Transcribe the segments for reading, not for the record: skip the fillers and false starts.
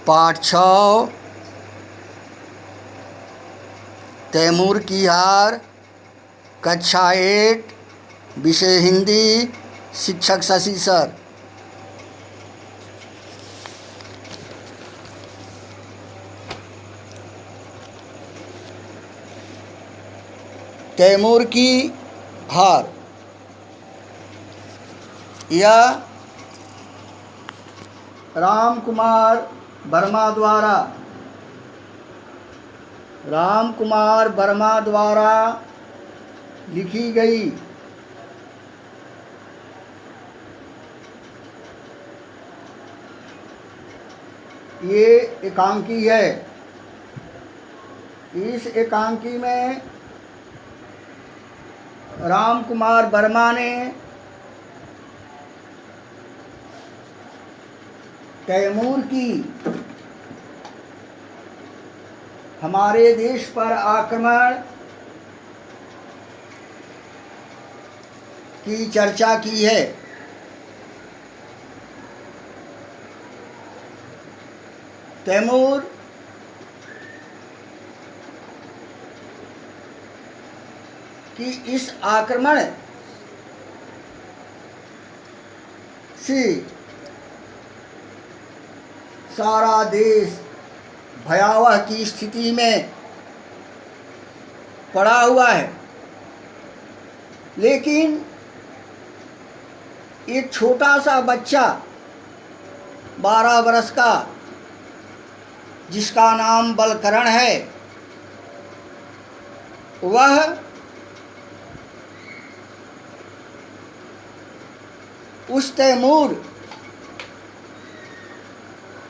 पाठ 6 तैमूर की हार, कक्षा 8, विषय हिंदी, शिक्षक शशि सर। तैमूर की हार। यह राम कुमार वर्मा द्वारा लिखी गई ये एकांकी है। इस एकांकी में राम कुमार वर्मा ने तैमूर की हमारे देश पर आक्रमण की चर्चा की है। तैमूर की इस आक्रमण से सारा देश भयावह की स्थिति में पड़ा हुआ है, लेकिन एक छोटा सा बच्चा 12 वर्ष का, जिसका नाम बलकरण है, वह उस तैमूर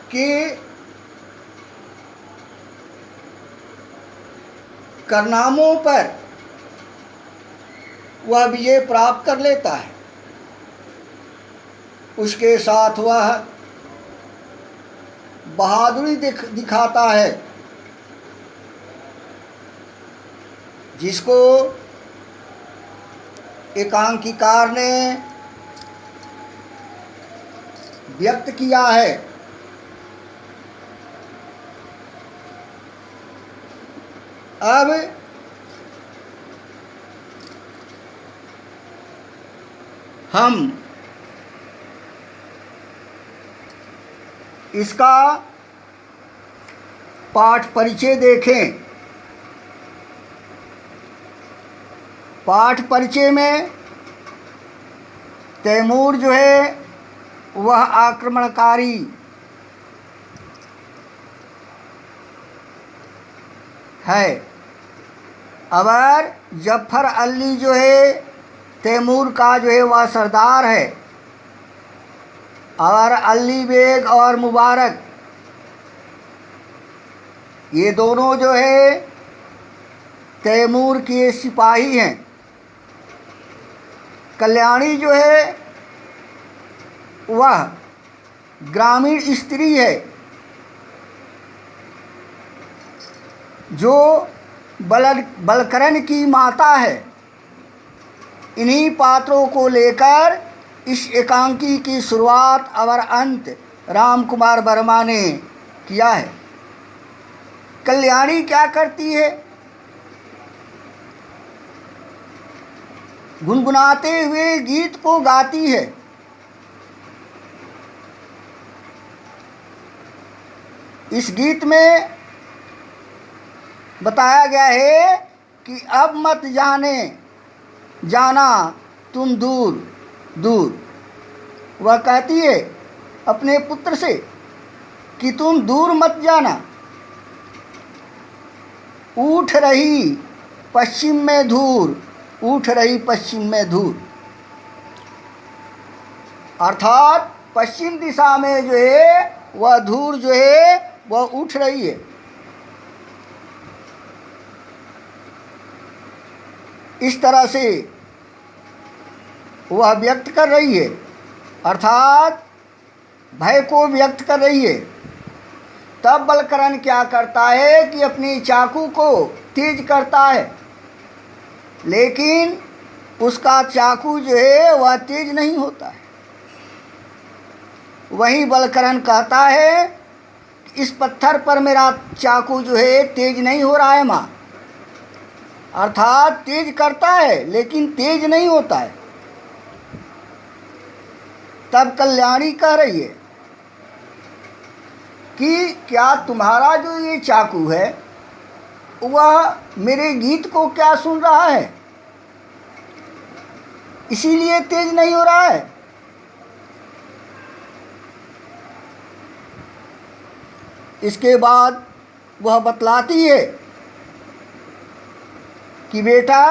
के कारनामों पर वह विजय प्राप्त कर लेता है। उसके साथ वह बहादुरी दिखाता है, जिसको एकांकीकार ने व्यक्त किया है। अब हम इसका पाठ परिचय देखें। पाठ परिचय में तैमूर जो है वह आक्रमणकारी है, और जफ़र अली जो है तैमूर का जो है वह सरदार है, और अली बेग और मुबारक ये दोनों जो है तैमूर के सिपाही हैं। कल्याणी जो है वह ग्रामीण स्त्री है, जो बलकरण की माता है। इन्हीं पात्रों को लेकर इस एकांकी की शुरुआत और अंत राम कुमार वर्मा ने किया है। कल्याणी क्या करती है? गुनगुनाते हुए गीत को गाती है। इस गीत में बताया गया है कि अब मत जाना तुम दूर दूर। वह कहती है अपने पुत्र से कि तुम दूर मत जाना। उठ रही पश्चिम में धूर, उठ रही पश्चिम में धूर, अर्थात पश्चिम दिशा में जो है वह धूर जो है वह उठ रही है। इस तरह से वह व्यक्त कर रही है, अर्थात भय को व्यक्त कर रही है। तब बलकरण क्या करता है कि अपनी चाकू को तेज करता है, लेकिन उसका चाकू जो है वह तेज नहीं होता है। वही बलकरण कहता है इस पत्थर पर मेरा चाकू जो है तेज नहीं हो रहा है माँ। अर्थात तेज करता है लेकिन तेज नहीं होता है। तब कल्याणी कह रही है कि क्या तुम्हारा जो ये चाकू है वह मेरे गीत को क्या सुन रहा है, इसीलिए तेज नहीं हो रहा है। इसके बाद वह बतलाती है कि बेटा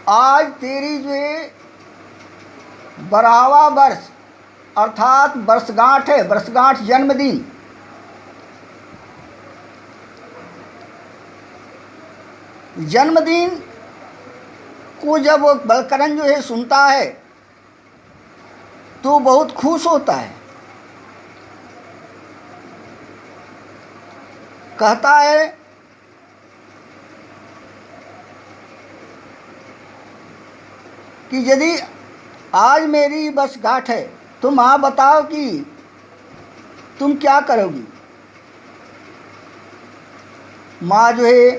आज तेरी जो है 12वां वर्ष अर्थात वर्षगांठ है, वर्षगांठ जन्मदिन। जन्मदिन को जब वो बलकरण जो है सुनता है तो बहुत खुश होता है। कहता है कि यदि आज मेरी वर्षगांठ है तो माँ बताओ कि तुम क्या करोगी। माँ जो है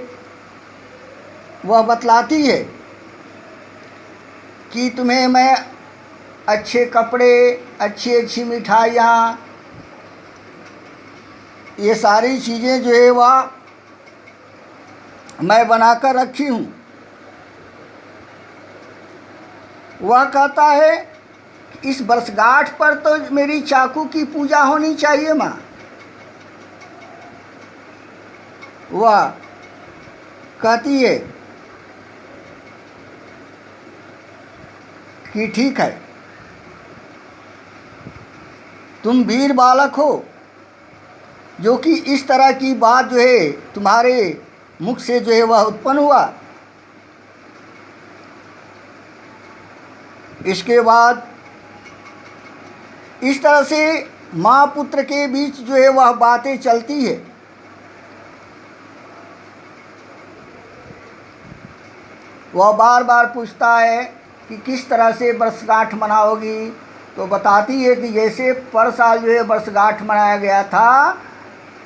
वह बतलाती है कि तुम्हें मैं अच्छे कपड़े, अच्छी अच्छी मिठाइयाँ, ये सारी चीज़ें जो है वह मैं बनाकर रखी हूँ। वह कहता है इस वर्षगांठ पर तो मेरी चाकू की पूजा होनी चाहिए माँ। वह कहती है कि ठीक है, तुम वीर बालक हो जो कि इस तरह की बात जो है तुम्हारे मुख से जो है वह उत्पन्न हुआ। इसके बाद इस तरह से माँ पुत्र के बीच जो है वह बातें चलती है। वह बार बार पूछता है कि किस तरह से वर्षगांठ मनाओगी, तो बताती है कि जैसे पर साल जो है वर्षगांठ मनाया गया था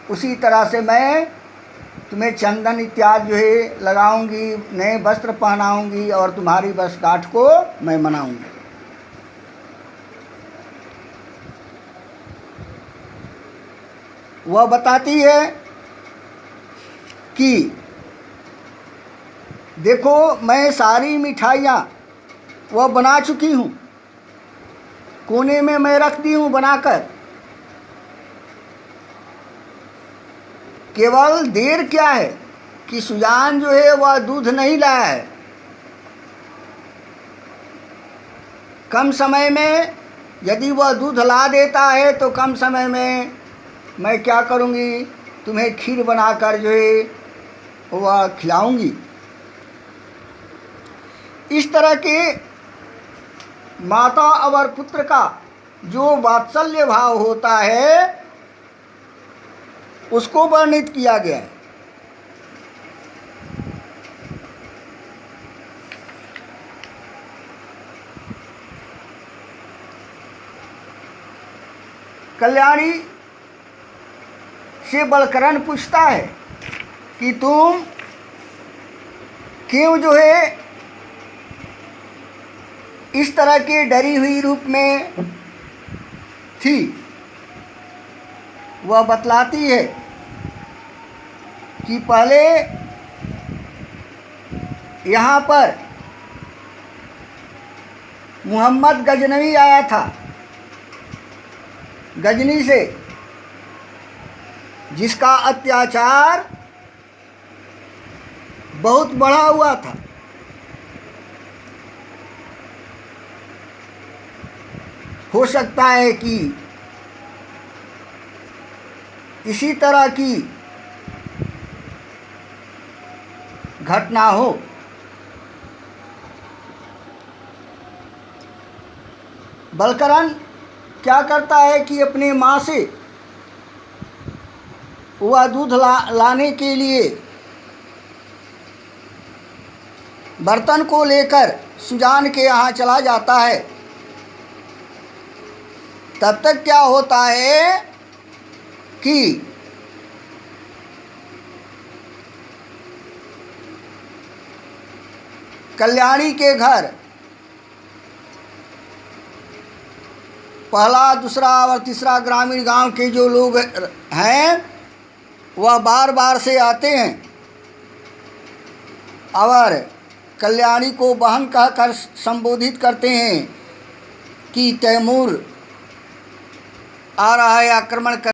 उसी तरह से मैं तुम्हें चंदन इत्यादि जो है लगाऊंगी, नए वस्त्र पहनाऊंगी और तुम्हारी वर्षगांठ को मैं मनाऊंगी। वह बताती है कि देखो मैं सारी मिठाइयाँ वह बना चुकी हूँ, कोने में मैं रख दी हूँ बनाकर। केवल देर क्या है कि सुजान जो है वह दूध नहीं लाया है। कम समय में यदि वह दूध ला देता है तो कम समय में मैं क्या करूँगी, तुम्हें खीर बनाकर जो है वह खिलाऊँगी। इस तरह के माता और पुत्र का जो वात्सल्य भाव होता है उसको वर्णित किया गया है। कल्याणी से बलकरण पूछता है कि तुम क्यों जो है इस तरह के डरी हुई रूप में थी। वह बतलाती है कि पहले यहाँ पर मोहम्मद गजनवी आया था, गजनी से, जिसका अत्याचार बहुत बढ़ा हुआ था। हो सकता है कि इसी तरह की घटना हो। बलकरण क्या करता है कि अपने माँ से वह दूध लाने के लिए बर्तन को लेकर सुजान के यहाँ चला जाता है। तब तक क्या होता है कि कल्याणी के घर पहला, दूसरा और तीसरा ग्रामीण गांव के जो लोग हैं वह बार बार से आते हैं और कल्याणी को बहन कहकर संबोधित करते हैं कि तैमूर आ रहा है आक्रमण कर